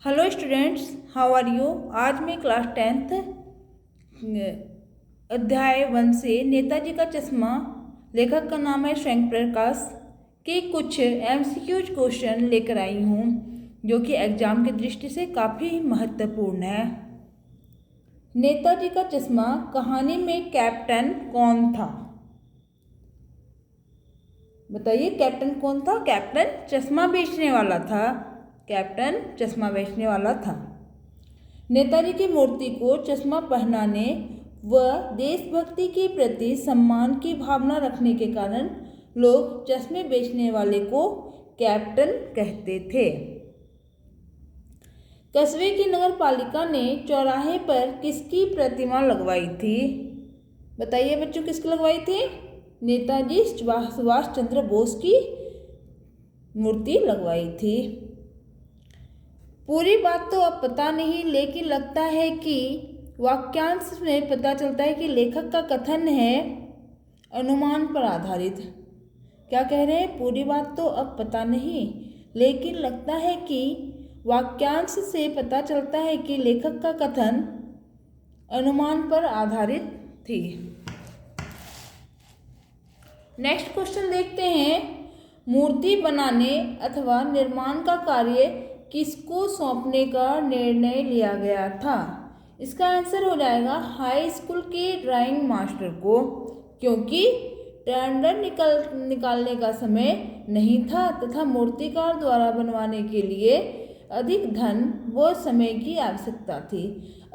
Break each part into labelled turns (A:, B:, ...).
A: Hello students, how are you. आज मैं class 10th अध्याय 1 से नेताजी का चश्मा, लेखक का नाम है स्वयं प्रकाश, के कुछ एमसीक्यूज क्वेश्चन लेकर आई हूँ जो कि एग्जाम की दृष्टि से काफ़ी महत्वपूर्ण है। नेताजी का चश्मा कहानी में कैप्टन कौन था? बताइए, कैप्टन कौन था? कैप्टन चश्मा बेचने वाला था। कैप्टन चश्मा बेचने वाला था। नेताजी की मूर्ति को चश्मा पहनाने व देशभक्ति के प्रति सम्मान की भावना रखने के कारण लोग चश्मे बेचने वाले को कैप्टन कहते थे। कस्बे की नगर पालिका ने चौराहे पर किसकी प्रतिमा लगवाई थी? बताइए बच्चों, किसकी लगवाई थी? नेताजी सुभाष चंद्र बोस की मूर्ति लगवाई थी। पूरी बात तो अब पता नहीं, लेकिन लगता है कि वाक्यांश में पता चलता है कि लेखक का कथन है अनुमान पर आधारित। क्या कह रहे हैं? पूरी बात तो अब पता नहीं, लेकिन लगता है कि वाक्यांश से पता चलता है कि लेखक का कथन अनुमान पर आधारित थी। नेक्स्ट क्वेश्चन देखते हैं। मूर्ति बनाने अथवा निर्माण का कार्य किसको सौंपने का निर्णय लिया गया था? इसका आंसर हो जाएगा हाई स्कूल के ड्राइंग मास्टर को, क्योंकि टेंडर निकालने का समय नहीं था तथा मूर्तिकार द्वारा बनवाने के लिए अधिक धन व समय की आवश्यकता थी।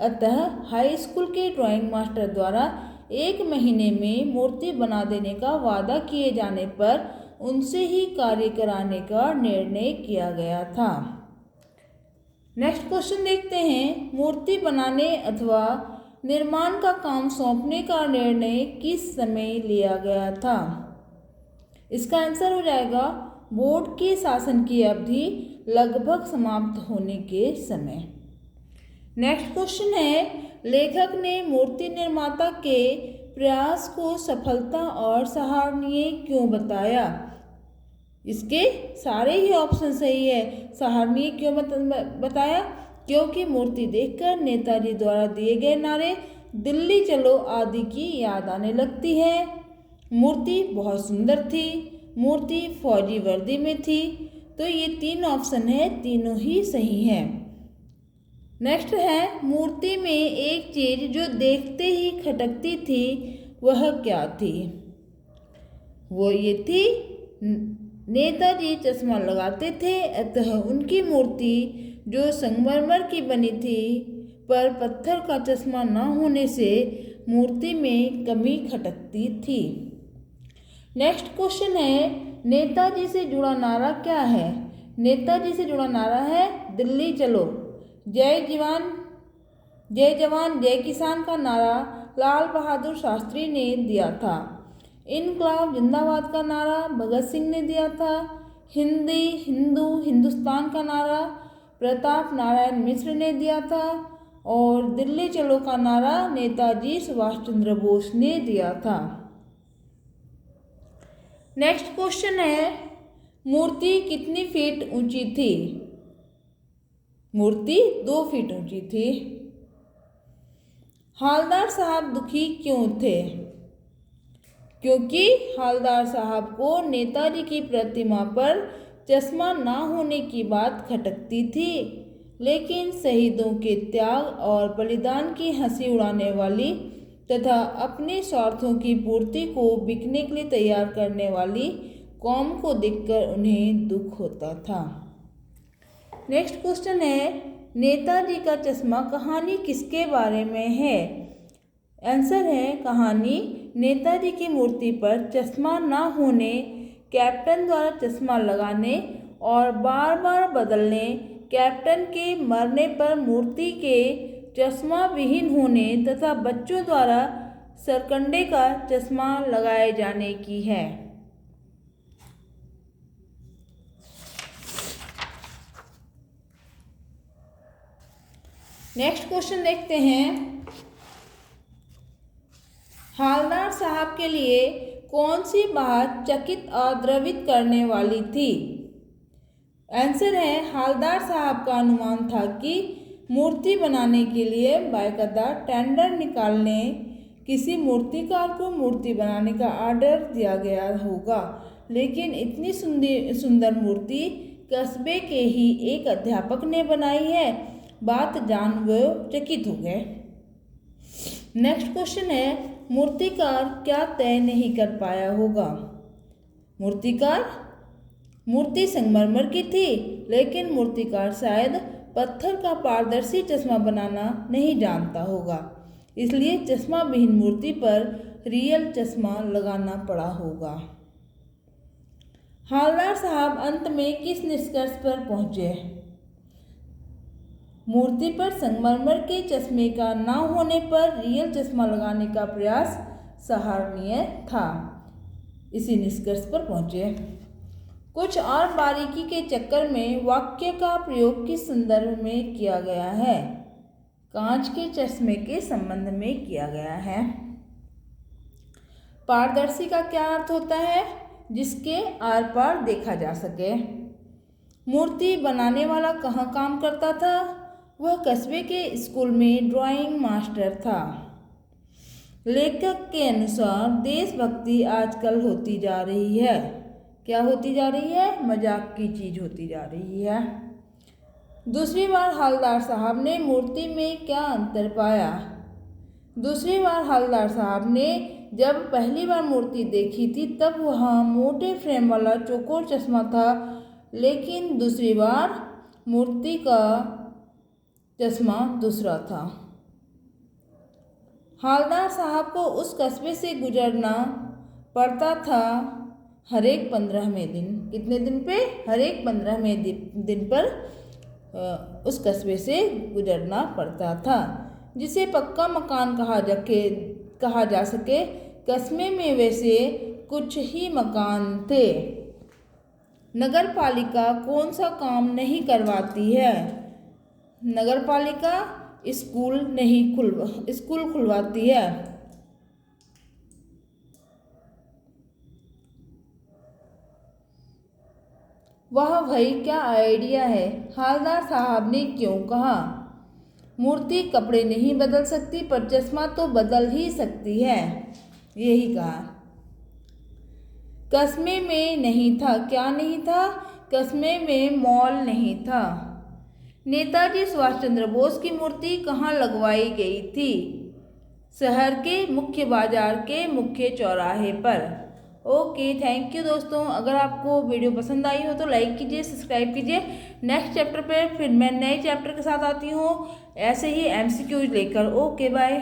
A: अतः हाई स्कूल के ड्राइंग मास्टर द्वारा 1 महीने में मूर्ति बना देने का वादा किए जाने पर उनसे ही कार्य कराने का निर्णय किया गया था। नेक्स्ट क्वेश्चन देखते हैं। मूर्ति बनाने अथवा निर्माण का काम सौंपने का निर्णय किस समय लिया गया था? इसका आंसर हो जाएगा बोर्ड के शासन की अवधि लगभग समाप्त होने के समय। नेक्स्ट क्वेश्चन है, लेखक ने मूर्ति निर्माता के प्रयास को सफलता और सराहनीय क्यों बताया? इसके सारे ही ऑप्शन सही है। सराहनीय क्यों बताया? क्योंकि मूर्ति देखकर नेताजी द्वारा दिए गए नारे दिल्ली चलो आदि की याद आने लगती है। मूर्ति बहुत सुंदर थी। मूर्ति फौजी वर्दी में थी। तो ये 3 ऑप्शन है, तीनों ही सही हैं। नेक्स्ट है, मूर्ति में एक चीज जो देखते ही खटकती थी वह क्या थी? वो ये थी, नेताजी चश्मा लगाते थे, अतः उनकी मूर्ति जो संगमरमर की बनी थी पर पत्थर का चश्मा न होने से मूर्ति में कमी खटकती थी। नेक्स्ट क्वेश्चन है, नेताजी से जुड़ा नारा क्या है? नेताजी से जुड़ा नारा है दिल्ली चलो। जय जवान जय किसान का नारा लाल बहादुर शास्त्री ने दिया था। इनकलाब जिंदाबाद का नारा भगत सिंह ने दिया था। हिंदुस्तान का नारा प्रताप नारायण मिश्र ने दिया था। और दिल्ली चलो का नारा नेताजी सुभाष चंद्र बोस ने दिया था। नेक्स्ट क्वेश्चन है, मूर्ति कितनी फीट ऊंची थी? मूर्ति 2 फीट ऊंची थी। हालदार साहब दुखी क्यों थे? क्योंकि हालदार साहब को नेताजी की प्रतिमा पर चश्मा ना होने की बात खटकती थी, लेकिन शहीदों के त्याग और बलिदान की हंसी उड़ाने वाली तथा अपने स्वार्थों की पूर्ति को बिकने के लिए तैयार करने वाली कौम को देखकर उन्हें दुख होता था। नेक्स्ट क्वेश्चन है, नेताजी का चश्मा कहानी किसके बारे में है? आंसर है, कहानी नेताजी की मूर्ति पर चश्मा न होने, कैप्टन द्वारा चश्मा लगाने और बार बार बदलने, कैप्टन के मरने पर मूर्ति के चश्मा विहीन होने तथा बच्चों द्वारा सरकंडे का चश्मा लगाए जाने की है। नेक्स्ट क्वेश्चन देखते हैं। हालदार साहब के लिए कौन सी बात चकित और द्रवित करने वाली थी? आंसर है हवलदार साहब का अनुमान था कि मूर्ति बनाने के लिए बाकायदा टेंडर निकालने किसी मूर्तिकार को मूर्ति बनाने का ऑर्डर दिया गया होगा, लेकिन इतनी सुंदर मूर्ति कस्बे के ही एक अध्यापक ने बनाई है। बात जान वो चकित हो गए। नेक्स्ट क्वेश्चन है मूर्तिकार क्या तय नहीं कर पाया होगा। मूर्तिकार मूर्ति संगमरमर की थी, लेकिन मूर्तिकार शायद पत्थर का पारदर्शी चश्मा बनाना नहीं जानता होगा, इसलिए चश्मा विहीन मूर्ति पर रियल चश्मा लगाना पड़ा होगा। हवलदार साहब अंत में किस निष्कर्ष पर पहुंचे। मूर्ति पर संगमरमर के चश्मे का न होने पर रियल चश्मा लगाने का प्रयास सराहनीय था, इसी निष्कर्ष पर पहुंचे। कुछ और बारीकी के चक्कर में वाक्य का प्रयोग किस संदर्भ में किया गया है। कांच के चश्मे के संबंध में किया गया है। पारदर्शी का क्या अर्थ होता है, जिसके आर पार देखा जा सके। मूर्ति बनाने वाला कहाँ काम करता था, वह कस्बे के स्कूल में ड्राइंग मास्टर था। लेखक के अनुसार देशभक्ति आजकल होती जा रही है। क्या होती जा रही है, मजाक की चीज होती जा रही है। दूसरी बार हवलदार साहब ने मूर्ति में क्या अंतर पाया। दूसरी बार हवलदार साहब ने जब पहली बार मूर्ति देखी थी तब वहाँ मोटे फ्रेम वाला चौकोर चश्मा था, लेकिन दूसरी बार मूर्ति का चश्मा दूसरा था। हवलदार साहब को उस कस्बे से गुजरना पड़ता था हर एक 15वें दिन। कितने दिन पे, हर एक 15वें दिन पर उस कस्बे से गुजरना पड़ता था, जिसे पक्का मकान कहा जा सके। कस्बे में वैसे कुछ ही मकान थे। नगर पालिका कौन सा काम नहीं करवाती है। नगर पालिका स्कूल खुलवाती है। वाह भाई क्या आइडिया है, हवलदार साहब ने क्यों कहा। मूर्ति कपड़े नहीं बदल सकती पर चश्मा तो बदल ही सकती है, यही कहा। कस्बे में नहीं था, क्या नहीं था, कस्बे में मॉल नहीं था। नेताजी सुभाष चंद्र बोस की मूर्ति कहाँ लगवाई गई थी। शहर के मुख्य बाजार के मुख्य चौराहे पर। ओके, थैंक यू दोस्तों। अगर आपको वीडियो पसंद आई हो तो लाइक कीजिए, सब्सक्राइब कीजिए। नेक्स्ट चैप्टर पे फिर मैं नए चैप्टर के साथ आती हूँ, ऐसे ही MCQ लेकर। Okay bye.